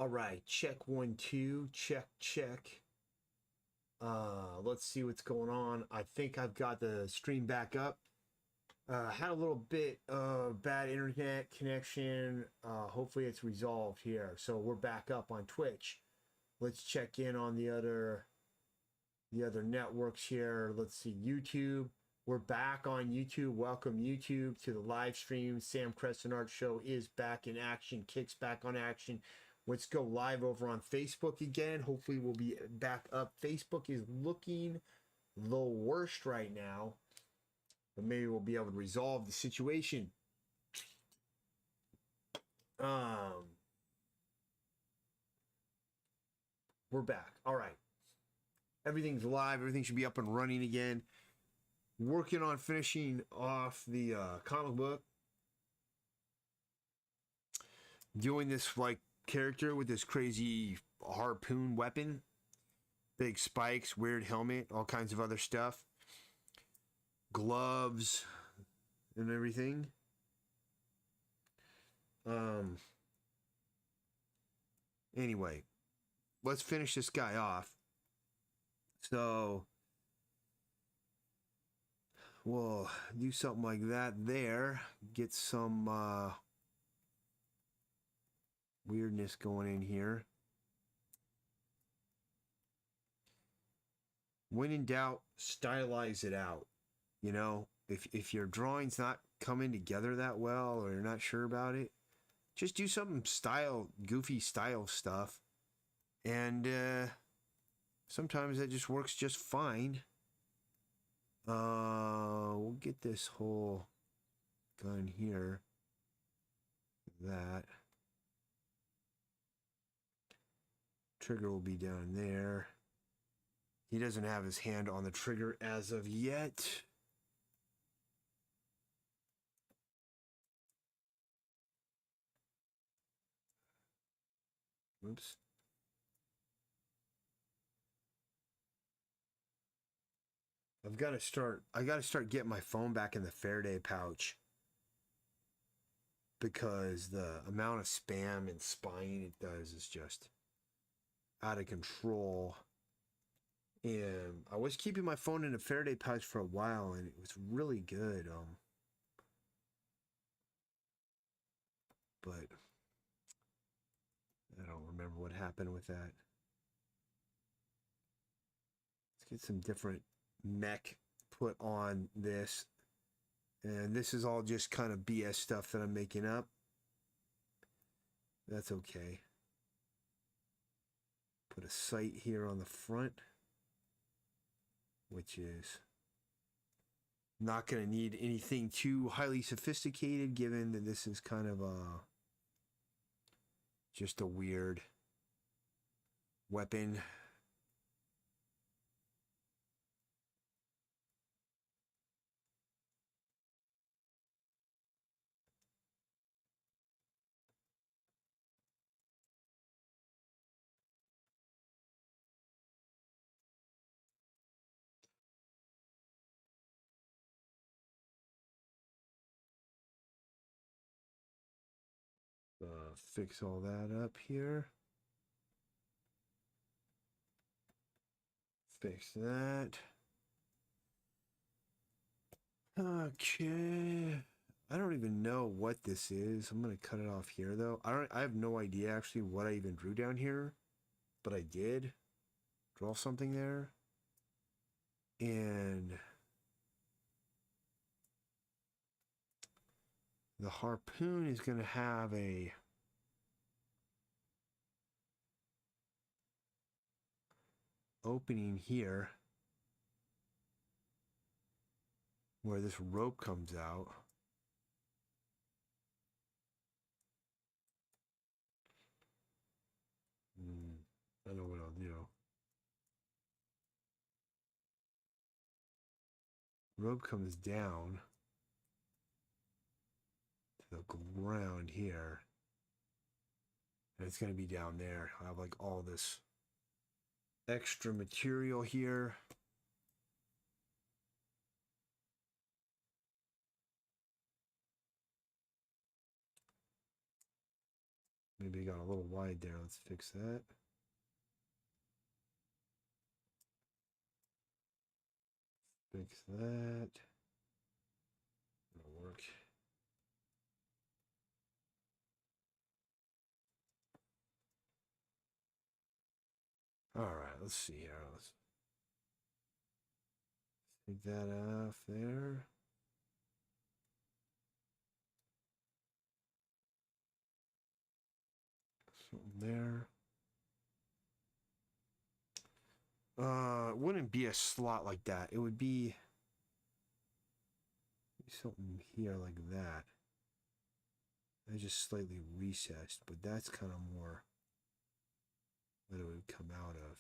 All right, check 1 2, check. Let's see what's going on. I think I've got the stream back up. Had a little bit of bad internet connection. Hopefully it's resolved here. So we're back up on Twitch. Let's check in on the other networks here. Let's see, YouTube. We're back on YouTube. Welcome YouTube to the live stream. Sam Crescent Art Show is back in action. Kicks back on action. Let's go live over on Facebook again. Hopefully we'll be back up. Facebook is looking the worst right now, but maybe we'll be able to resolve the situation. We're back. All right. Everything's live. Everything should be up and running again. Working on finishing off the comic book. Doing this like character with this crazy harpoon weapon, big spikes, weird helmet, all kinds of other stuff, gloves and everything. Anyway, let's finish this guy off. So we'll do something like that there, get some weirdness going in here. When in doubt, stylize it out. You know, if your drawing's not coming together that well or you're not sure about it, just do some goofy style stuff. And sometimes that just works just fine. We'll get this whole gun here. That. Trigger will be down there. He doesn't have his hand on the trigger as of yet. Oops. I got to start getting my phone back in the Faraday pouch, because the amount of spam and spying it does is just out of control. And I was keeping my phone in a Faraday pouch for a while, and it was really good. But I don't remember what happened with that. Let's get some different mech put on this. And this is all just kind of BS stuff that I'm making up. That's okay. Put a sight here on the front, which is not going to need anything too highly sophisticated, given that this is kind of just a weird weapon. Fix all that up here. Fix that. Okay. I don't even know what this is. I'm gonna cut it off here though. I have no idea actually what I even drew down here, but I did draw something there. And the harpoon is gonna have a opening here where this rope comes out. I know what I'll do. Rope comes down to the ground here. And it's going to be down there. I have like all this extra material here. Maybe it got a little wide there. Let's fix that. Fix that. That'll work. All right, let's see here. Let's take that off there. Something there. It wouldn't be a slot like that. It would be something here like that. It's just slightly recessed, but that's kind of more what it would come out of.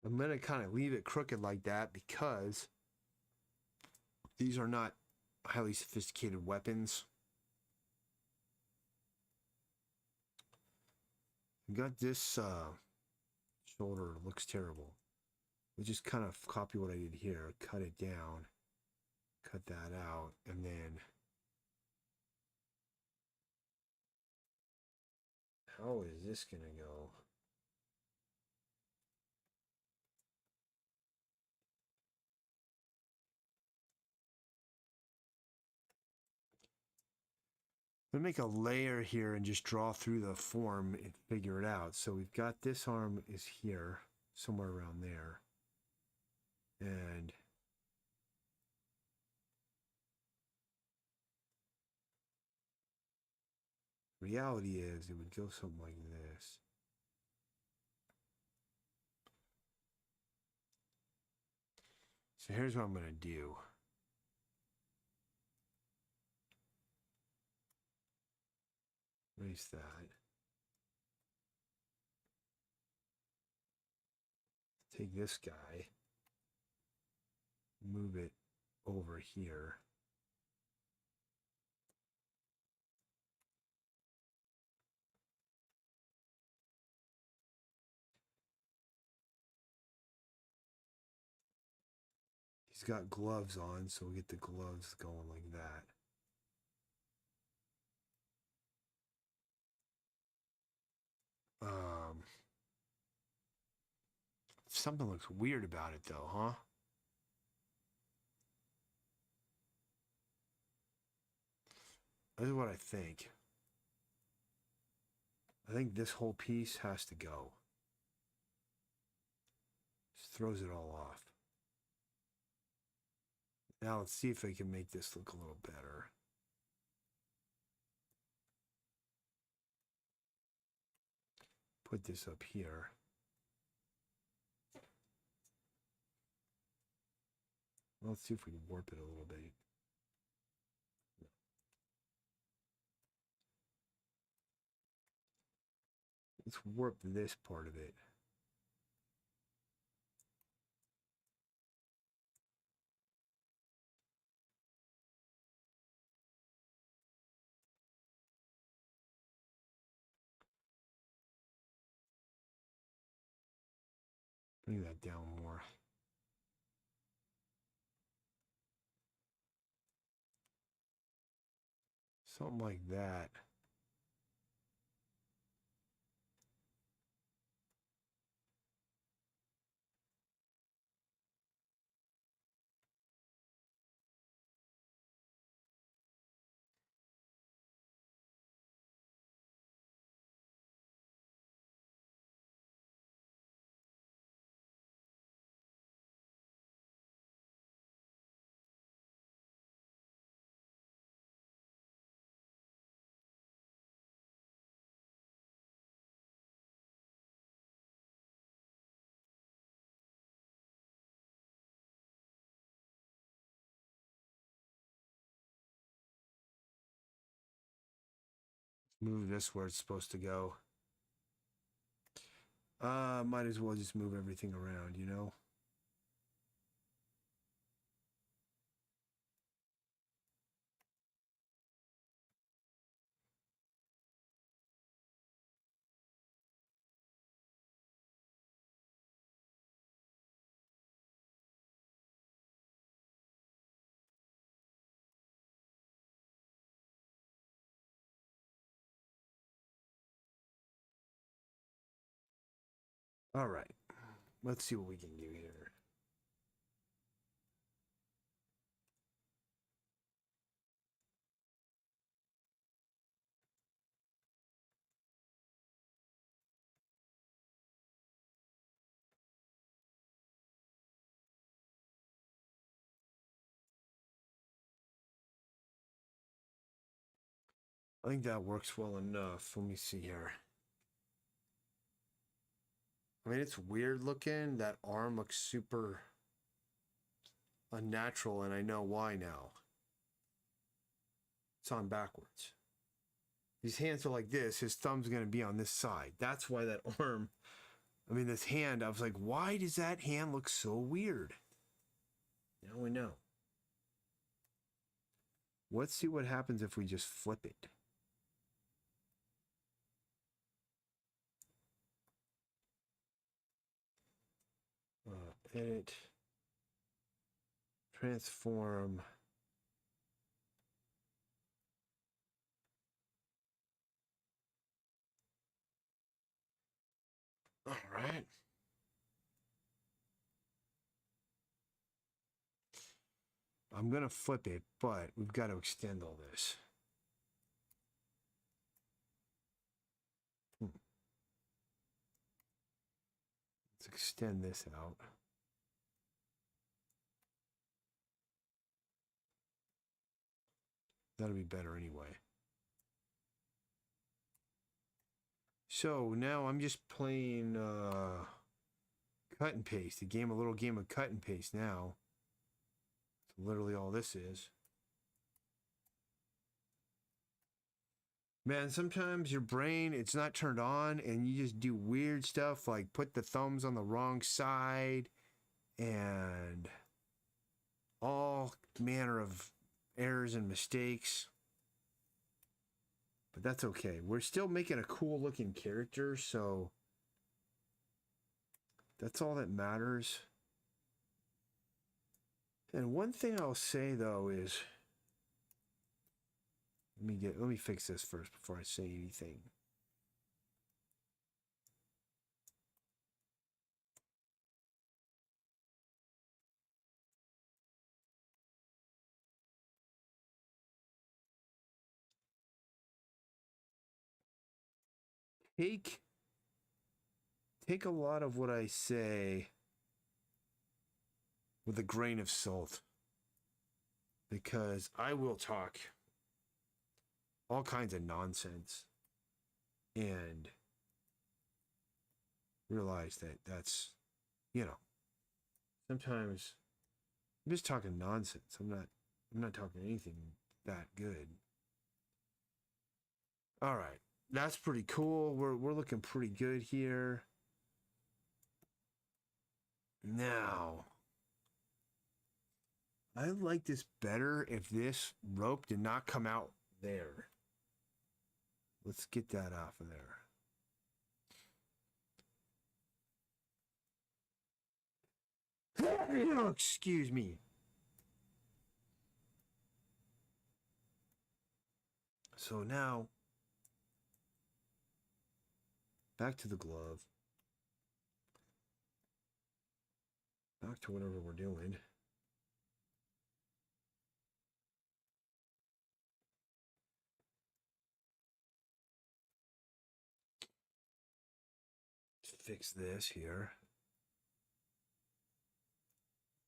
I'm going to kind of leave it crooked like that because these are not highly sophisticated weapons. Got this shoulder, looks terrible. We just kind of copy what I did here, cut it down, cut that out, and then how is this going to go? I'm gonna make a layer here and just draw through the form and figure it out. So we've got this arm is here, somewhere around there. And reality is it would go something like this. So here's what I'm gonna do. Erase that. Take this guy, move it over here. He's got gloves on, so we'll get the gloves going like that. Something looks weird about it though, huh? This is what I think. I think this whole piece has to go. Just throws it all off. Now let's see if I can make this look a little better. Put this up here. Let's see if we can warp it a little bit. Let's warp this part of it. Bring that down more. Something like that. Move this where it's supposed to go. Might as well just move everything around, you know? All right. Let's see what we can do here. I think that works well enough. Let me see here. I mean, it's weird looking. That arm looks super unnatural, and I know why now. It's on backwards. His hands are like this. His thumb's going to be on this side. That's why that arm, I mean, this hand, I was like, why does that hand look so weird? Now we know. Let's see what happens if we just flip it. Edit. Transform. All right. I'm going to flip it, but we've got to extend all this. Let's extend this out. That'll be better anyway. So now I'm just playing cut and paste. A little game of cut and paste now. That's literally all this is. Man, sometimes your brain, it's not turned on and you just do weird stuff like put the thumbs on the wrong side and all manner of errors and mistakes. But that's okay. We're still making a cool looking character, so that's all that matters. And one thing I'll say though is, let me fix this first before I say anything. Take a lot of what I say with a grain of salt, because I will talk all kinds of nonsense and realize that that's, sometimes I'm just talking nonsense. I'm not talking anything that good. All right. That's pretty cool. We're looking pretty good here. Now, I like this better if this rope did not come out there. Let's get that off of there. Excuse me. So now, back to the glove. Back to whatever we're doing. Fix this here.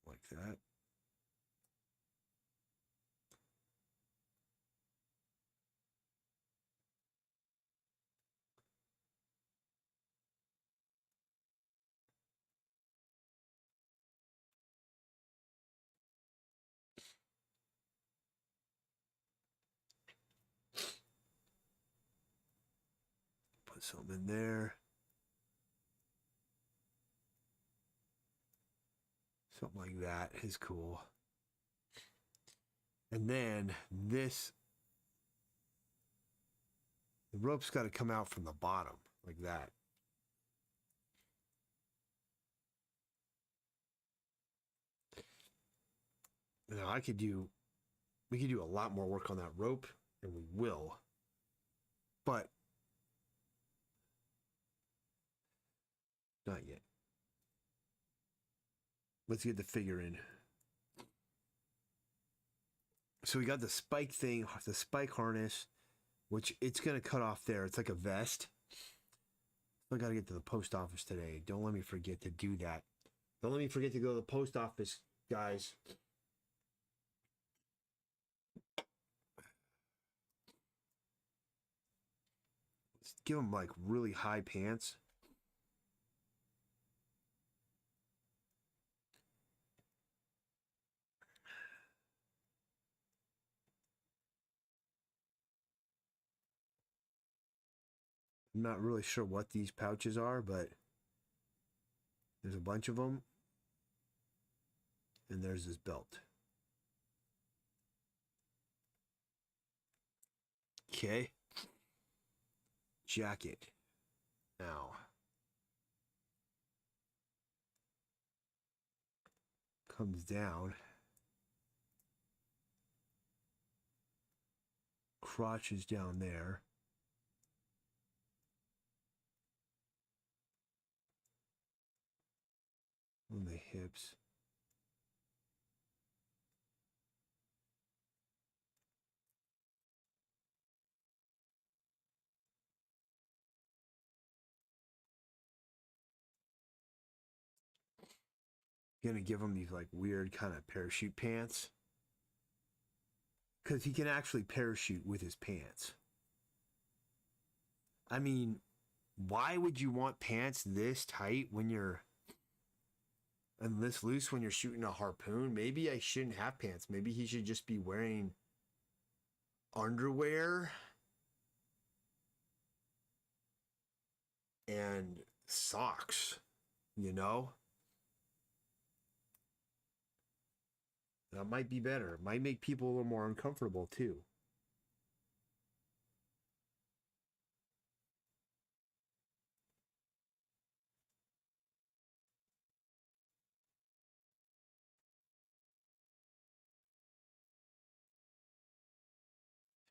Like that. Put something in there. Something like that is cool. And then this, the rope's got to come out from the bottom like that. Now we could do a lot more work on that rope, and we will. But not yet. Let's get the figure in. So we got the spike thing, the spike harness, which it's going to cut off there. It's like a vest. I got to get to the post office today. Don't let me forget to do that. Don't let me forget to go to the post office, guys. Let's give them like really high pants. I'm not really sure what these pouches are, but there's a bunch of them. And there's this belt. Okay. Jacket. Now. Comes down. Crotch is down there. On the hips. Gonna give him these like weird kind of parachute pants. Because he can actually parachute with his pants. I mean, why would you want pants this tight when you're and this loose when you're shooting a harpoon? Maybe I shouldn't have pants. Maybe he should just be wearing underwear and socks, you know? That might be better. It might make people a little more uncomfortable too.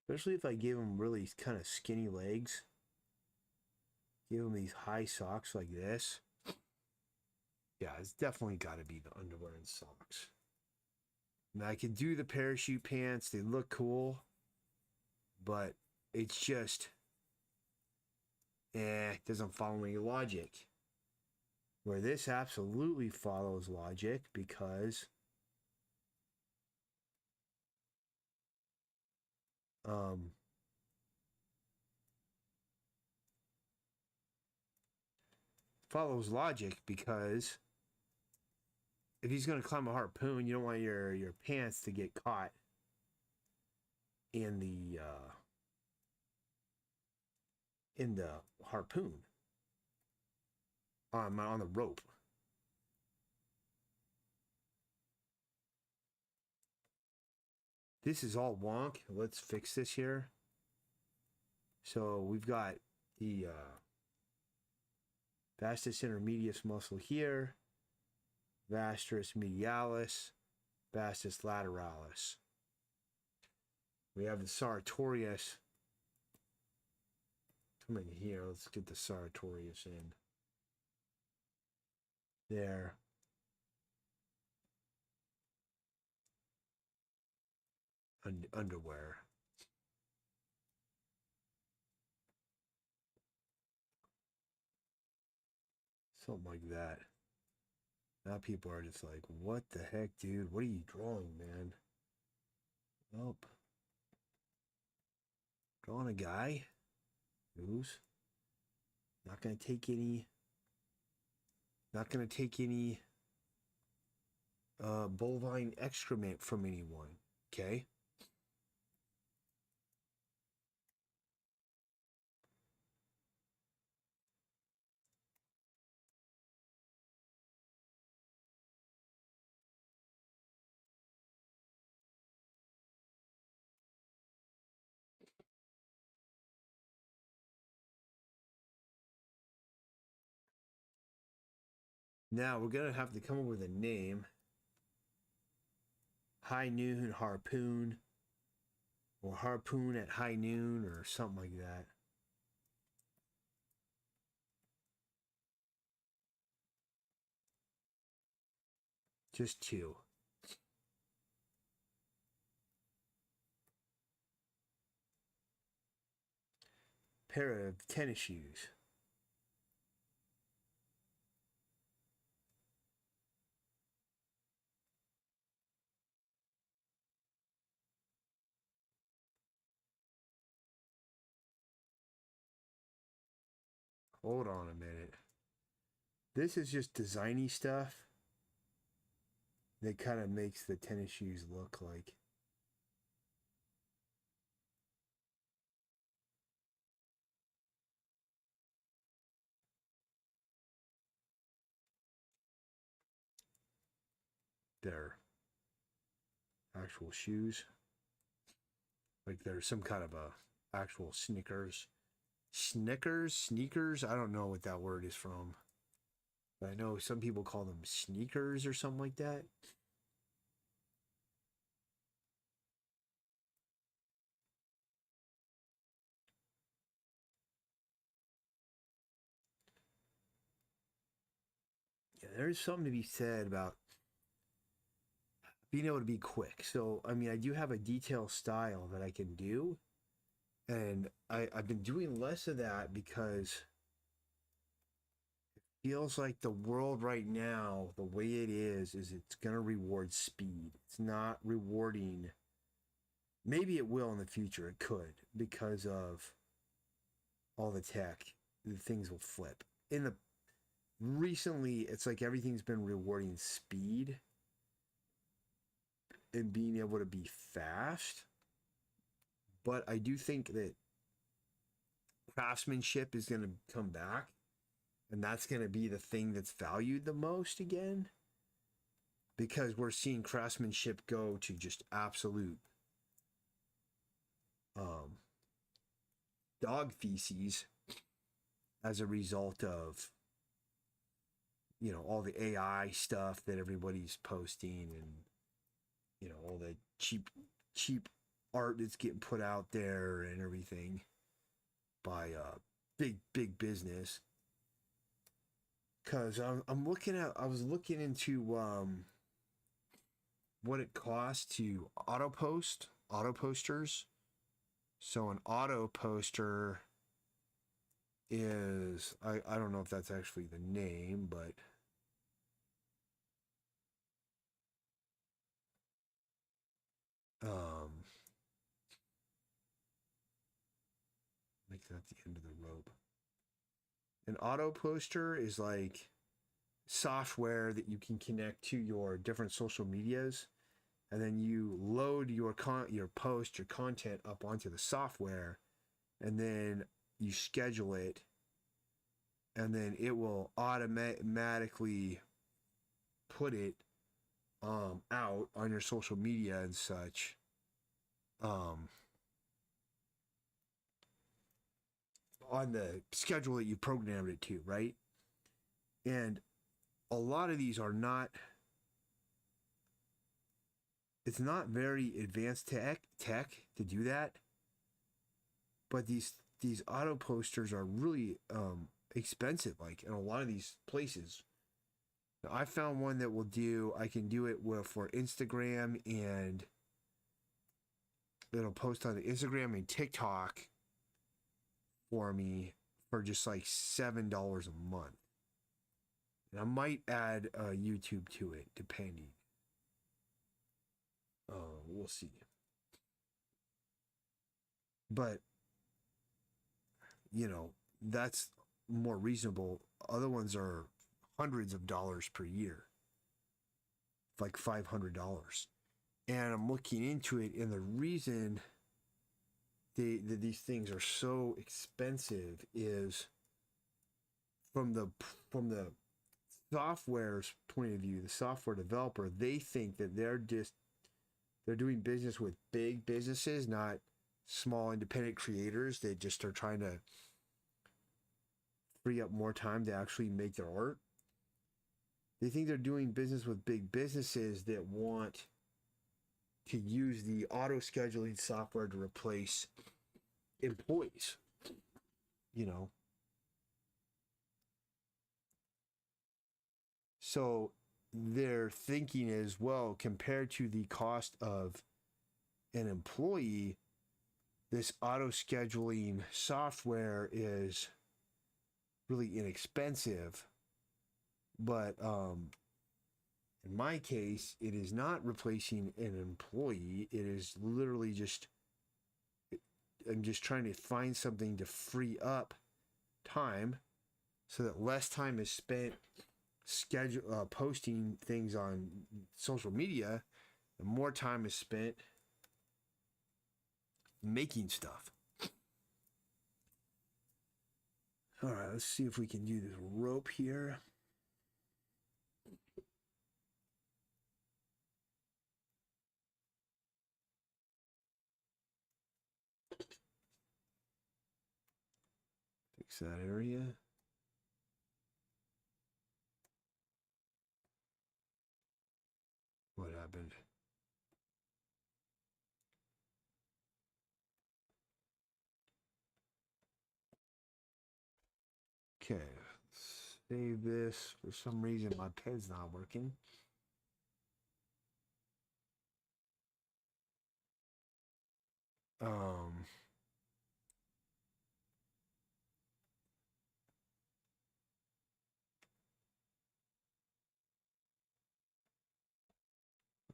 Especially if I gave him really kind of skinny legs. Give him these high socks like this. Yeah, it's definitely got to be the underwear and socks. Now I can do the parachute pants. They look cool. But it's just, it doesn't follow any logic. Where this absolutely follows logic because follows logic because if he's going to climb a harpoon, you don't want your pants to get caught in the harpoon on the rope. This is all wonk. Let's fix this here. So we've got the vastus intermedius muscle here, vastus medialis, vastus lateralis. We have the sartorius. Come in here. Let's get the sartorius in. There. Underwear. Something like that. Now people are just like, what the heck, dude? What are you drawing, man? Nope. Drawing a guy who's not going to take any bovine excrement from anyone. Okay? Now we're gonna have to come up with a name. High Noon Harpoon, or Harpoon at High Noon, or something like that. Just two. Pair of tennis shoes. Hold on a minute. This is just designy stuff that kind of makes the tennis shoes look like. They're actual shoes. Like there's some kind of a actual Snickers. Sneakers? I don't know what that word is from. But I know some people call them sneakers or something like that. Yeah, there's something to be said about being able to be quick. So, I mean, I do have a detail style that I can do. And I've been doing less of that because it feels like the world right now, the way it is it's going to reward speed. It's not rewarding. Maybe it will in the future. It could because of all the tech. The things will flip. Recently, it's like everything's been rewarding speed and being able to be fast. But I do think that craftsmanship is going to come back, and that's going to be the thing that's valued the most again, because we're seeing craftsmanship go to just absolute dog feces as a result of, you know, all the AI stuff that everybody's posting, and, you know, all the cheap art that's getting put out there and everything by big business. Because I was looking into what it costs to auto posters. So an auto poster is, I don't know if that's actually the name, but make that the end of the rope. An auto poster is like software that you can connect to your different social medias, and then you load your post, your content up onto the software, and then you schedule it, and then it will automatically put it out on your social media and such. On the schedule that you programmed it to, right? And a lot of these are not, it's not very advanced tech to do that, but these auto posters are really expensive, like in a lot of these places. Now, I found one that I can do it for Instagram, and it'll post on the Instagram and TikTok for me for just like $7 a month. And I might add YouTube to it, depending. We'll see. But, you know, that's more reasonable. Other ones are hundreds of dollars per year, like $500. And I'm looking into it, and the reason that these things are so expensive is from the software's point of view, the software developer, they think that they're doing business with big businesses, not small independent creators that just are trying to free up more time to actually make their art. They think they're doing business with big businesses that want to use the auto scheduling software to replace employees. You know. So their thinking is, well, compared to the cost of an employee, this auto scheduling software is really inexpensive. But in my case, it is not replacing an employee. It is literally just, I'm just trying to find something to free up time so that less time is spent posting things on social media and more time is spent making stuff. All right, let's see if we can do this rope here. Fix that area. What happened? Okay, save this. For some reason, my pen's not working.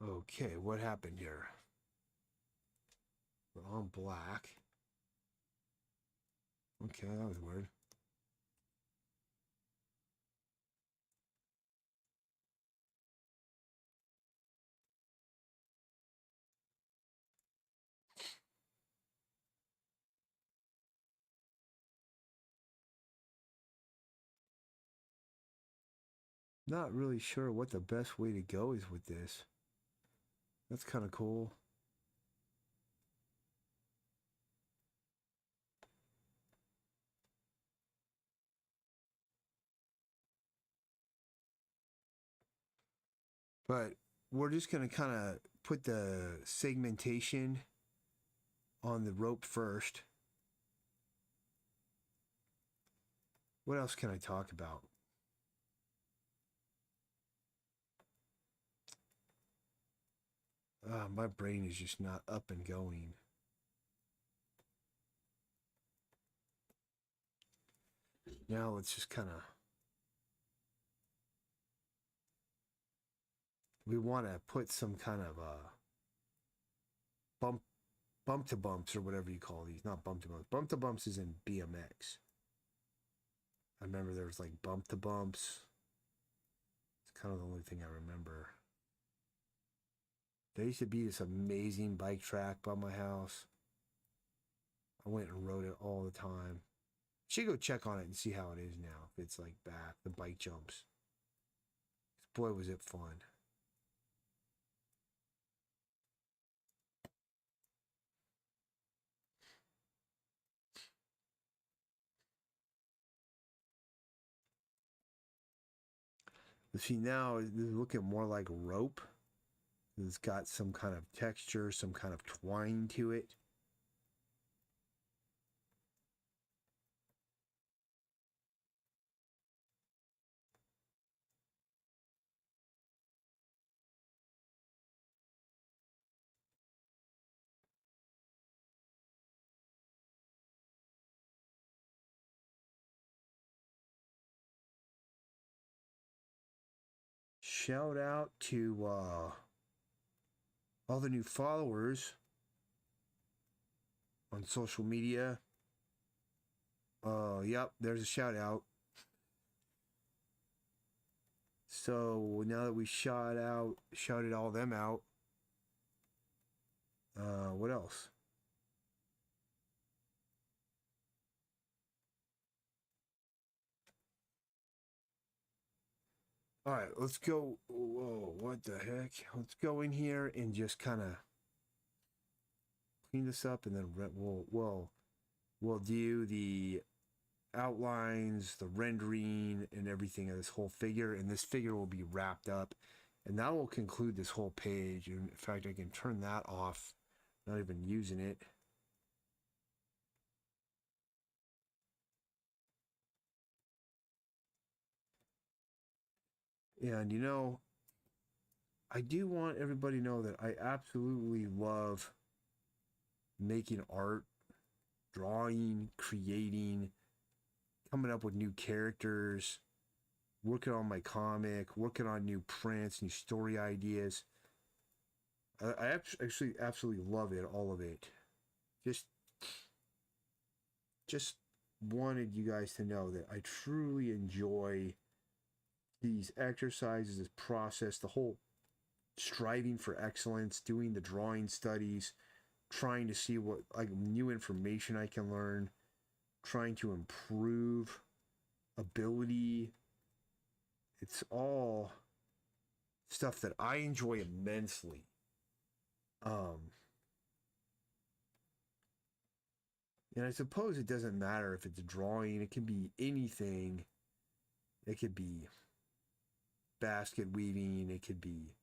Okay, what happened here? We're on black. Okay, that was weird. Not really sure what the best way to go is with this. That's kind of cool. But we're just going to kind of put the segmentation on the rope first. What else can I talk about? My brain is just not up and going. Now let's just kind of... We want to put some kind of bump to bumps or whatever you call these. Not bump to bumps. Bump to bumps is in BMX. I remember there was like bump to bumps. It's kind of the only thing I remember. There used to be this amazing bike track by my house. I went and rode it all the time. Should go check on it and see how it is now. If it's like back, the bike jumps. Boy, was it fun. See, now it's looking more like rope. It's got some kind of texture, some kind of twine to it. Shout out to all the new followers on social media. Yep, there's a shout out. So now that we shouted all them out, what else? All right, let's go. Whoa, what the heck? Let's go in here and just kind of clean this up, and then we'll do the outlines, the rendering, and everything of this whole figure. And this figure will be wrapped up. And that will conclude this whole page. And in fact, I can turn that off, not even using it. And you know, I do want everybody to know that I absolutely love making art, drawing, creating, coming up with new characters, working on my comic, working on new prints, new story ideas. I actually absolutely love it, all of it. Just wanted you guys to know that I truly enjoy these exercises, this process, the whole striving for excellence, doing the drawing studies, trying to see what like new information I can learn, trying to improve ability. It's all stuff that I enjoy immensely. And I suppose it doesn't matter if it's drawing, it can be anything. It could be basket weaving, it could be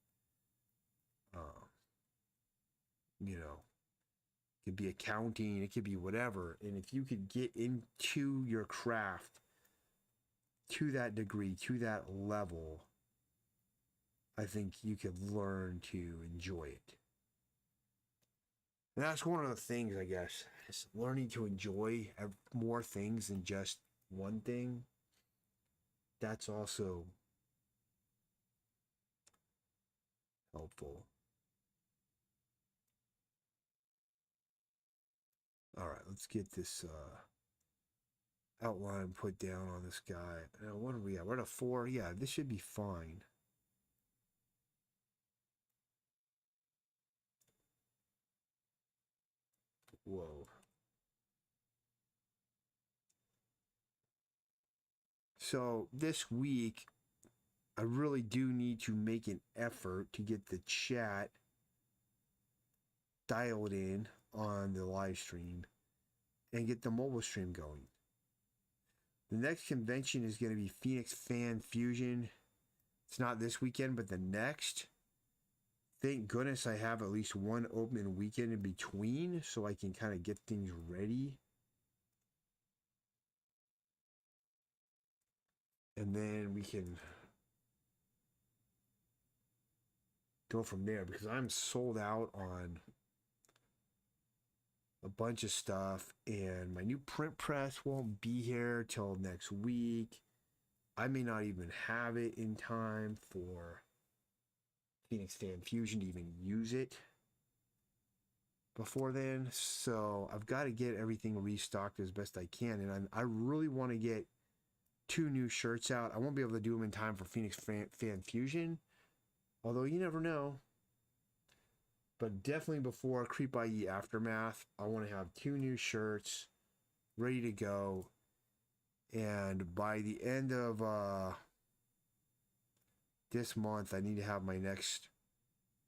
you know, it could be accounting, it could be whatever. And if you could get into your craft to that degree, to that level, I think you could learn to enjoy it. And that's one of the things, I guess, is learning to enjoy more things than just one thing. That's also helpful. All right, let's get this outline put down on this guy. Now, what are we at? We're at a 4. Yeah, this should be fine. Whoa. So this week, I really do need to make an effort to get the chat dialed in on the live stream and get the mobile stream going. The next convention is going to be Phoenix Fan Fusion. It's not this weekend, but the next. Thank goodness I have at least one open weekend in between so I can kind of get things ready. And then we can go from there because I'm sold out on a bunch of stuff and my new print press won't be here till next week. I may not even have it in time for Phoenix Fan Fusion to even use it before then. So I've got to get everything restocked as best I can. And I really want to get 2 new shirts out. I won't be able to do them in time for Phoenix Fan Fusion, although you never know. But definitely before Creep IE Aftermath, I want to have 2 new shirts ready to go. And by the end of this month, I need to have my next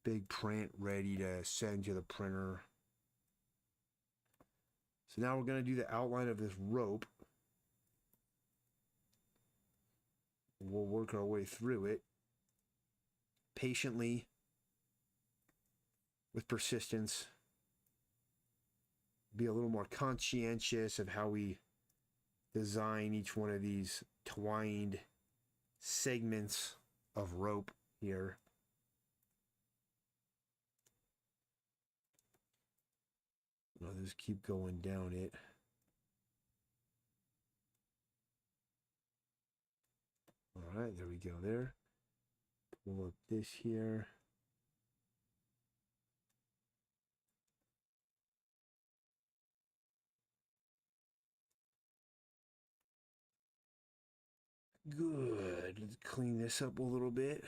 big print ready to send to the printer. So now we're going to do the outline of this rope. We'll work our way through it patiently, with persistence. Be a little more conscientious of how we design each one of these twined segments of rope here. I'll just keep going down it. All right, there we go there. Pull up this here. Good. Let's clean this up a little bit.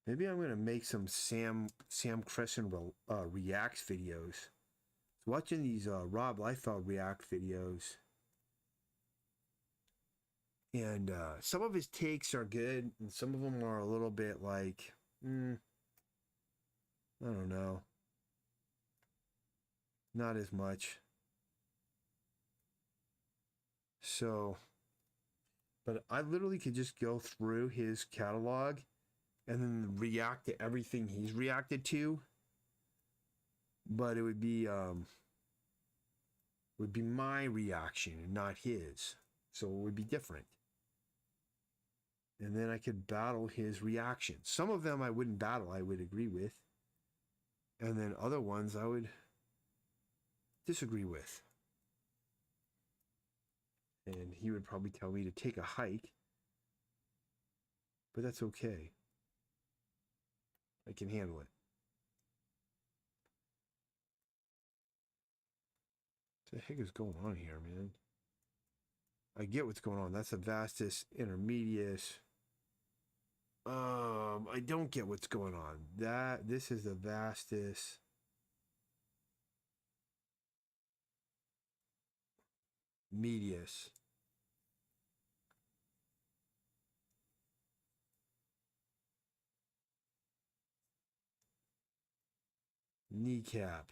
Maybe I'm going to make some Sam Crescent reacts videos. Watching these Rob Liefeld react videos. And some of his takes are good, and some of them are a little bit like, I don't know, not as much. So, but I literally could just go through his catalog and then react to everything he's reacted to. But it would be my reaction and not his. So it would be different. And then I could battle his reactions. Some of them I wouldn't battle, I would agree with. And then other ones I would disagree with. And he would probably tell me to take a hike. But that's okay. I can handle it. What the heck is going on here, man? I get what's going on. That's a vastus intermedius. I don't get what's going on. This is the vastus medius. Kneecap.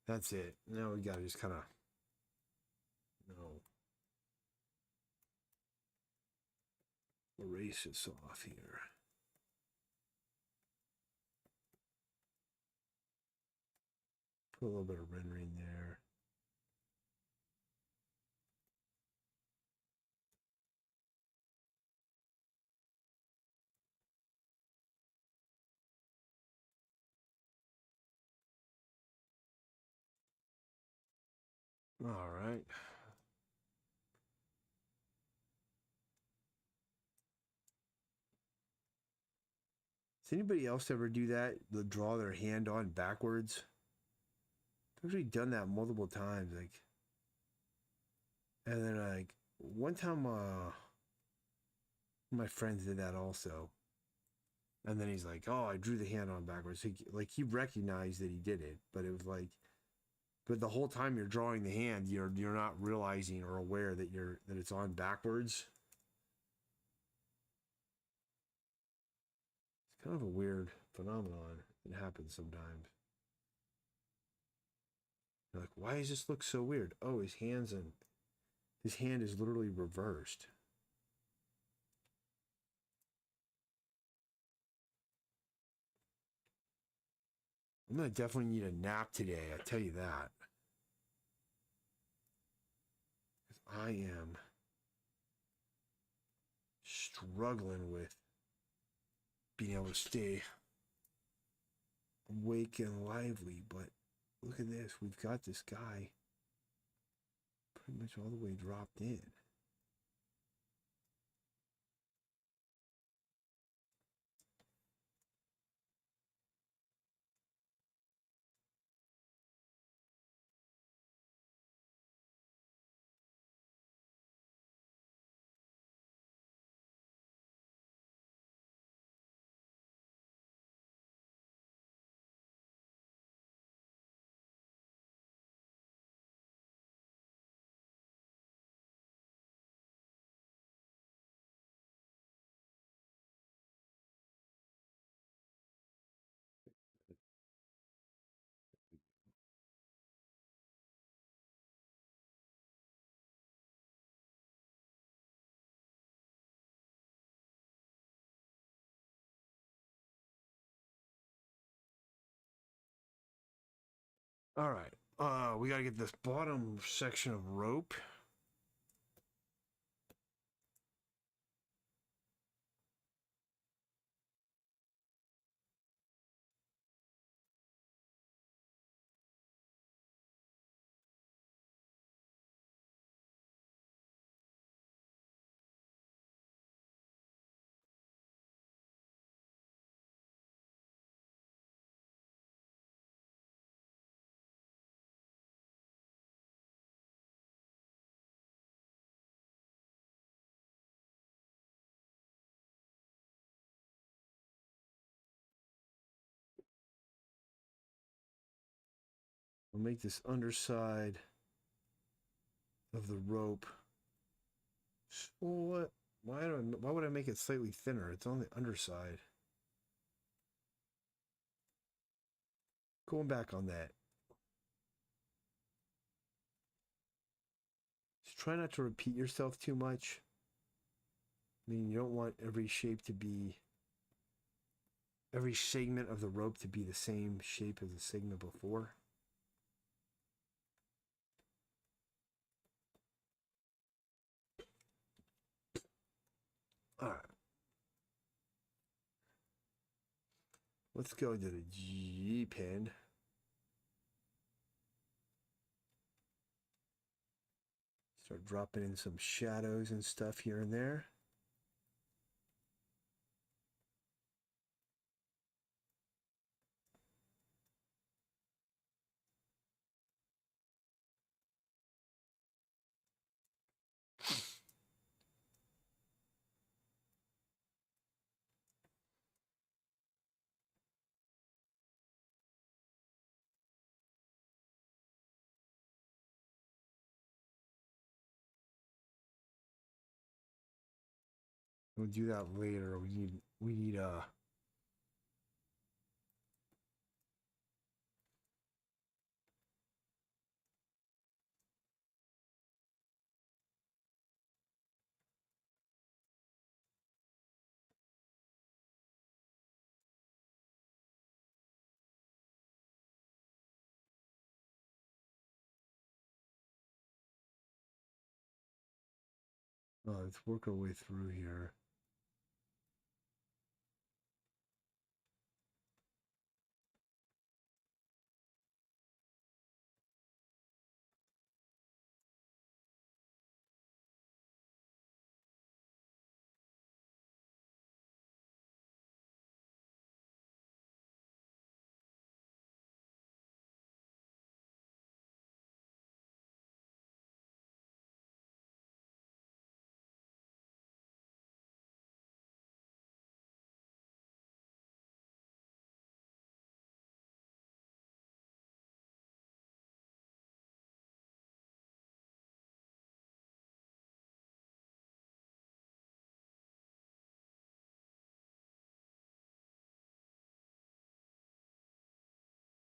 That's it. Now we gotta just kind of, erase this off here. Put a little bit of rendering there. All right. Does anybody else ever do that? They'll draw their hand on backwards. I've actually done that multiple times. Like, and then like one time, my friends did that also. And then he's like, "Oh, I drew the hand on backwards." He recognized that he did it, but it was like, but the whole time you're drawing the hand, you're not realizing or aware that it's on backwards. It's kind of a weird phenomenon. It happens sometimes. You're like, why does this look so weird? Oh, his hand is literally reversed. I'm gonna definitely need a nap today, I tell you that. I am struggling with being able to stay awake and lively, but look at this. We've got this guy pretty much all the way dropped in. All right. We got to get this bottom section of rope. We'll make this underside of the rope. So what? Why would I make it slightly thinner? It's on the underside. Going back on that. Just try not to repeat yourself too much. I mean, you don't want every shape to be, every segment of the rope to be the same shape as the segment before. All right. Let's go to the G pin. Start dropping in some shadows and stuff here and there. We'll do that later. We need let's work our way through here.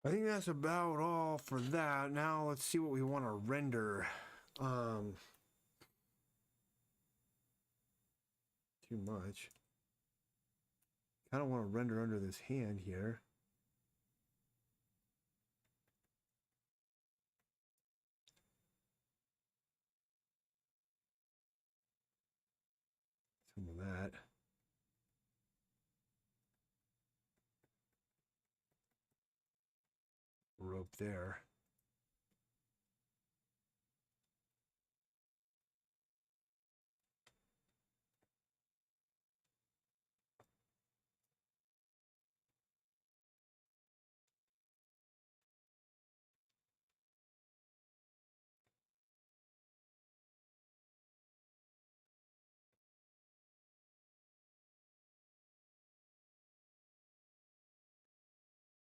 I think that's about all for that. Now let's see what we want to render. Too much. Kind of want to render under this hand here. Some of that. Rope there.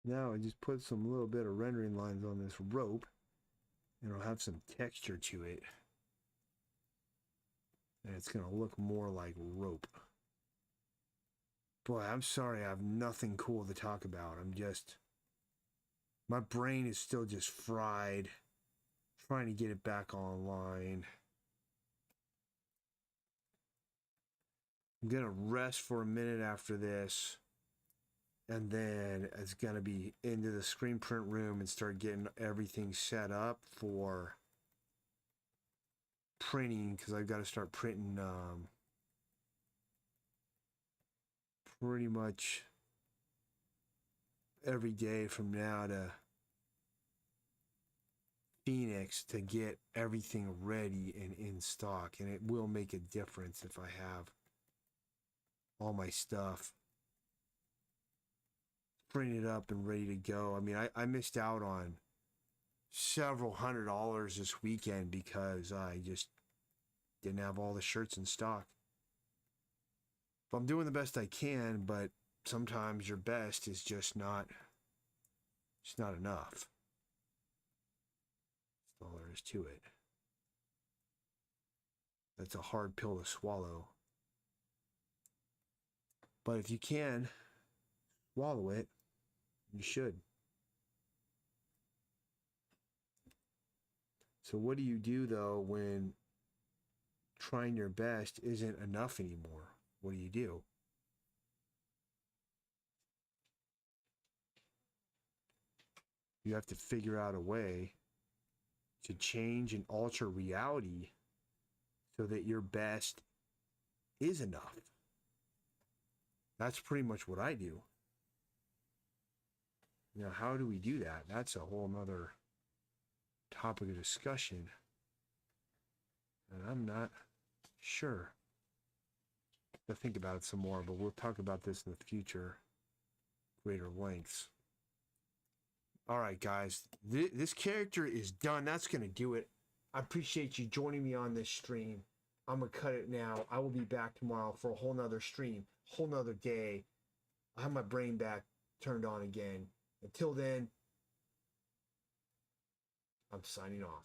Now I just put some little bit of rendering lines on this rope, and it'll have some texture to it. And it's going to look more like rope. Boy, I'm sorry I have nothing cool to talk about. My brain is still just fried, trying to get it back online. I'm going to rest for a minute after this. And then it's going to be into the screen print room and start getting everything set up for printing, because I've got to start printing pretty much every day from now to Phoenix to get everything ready and in stock. And it will make a difference if I have all my stuff printed up and ready to go. I mean, I missed out on several $100s this weekend because I just didn't have all the shirts in stock. So I'm doing the best I can, but sometimes your best is just not enough. That's all there is to it. That's a hard pill to swallow. But if you can swallow it, you should. So what do you do though when trying your best isn't enough anymore? What do you do? You have to figure out a way to change and alter reality so that your best is enough. That's pretty much what I do. Now, how do we do that? That's a whole nother topic of discussion. And I'm not sure. To think about it some more, but we'll talk about this in the future, greater lengths. All right, guys, this character is done. That's going to do it. I appreciate you joining me on this stream. I'm going to cut it now. I will be back tomorrow for a whole nother stream, whole nother day. I have my brain back turned on again. Until then, I'm signing off.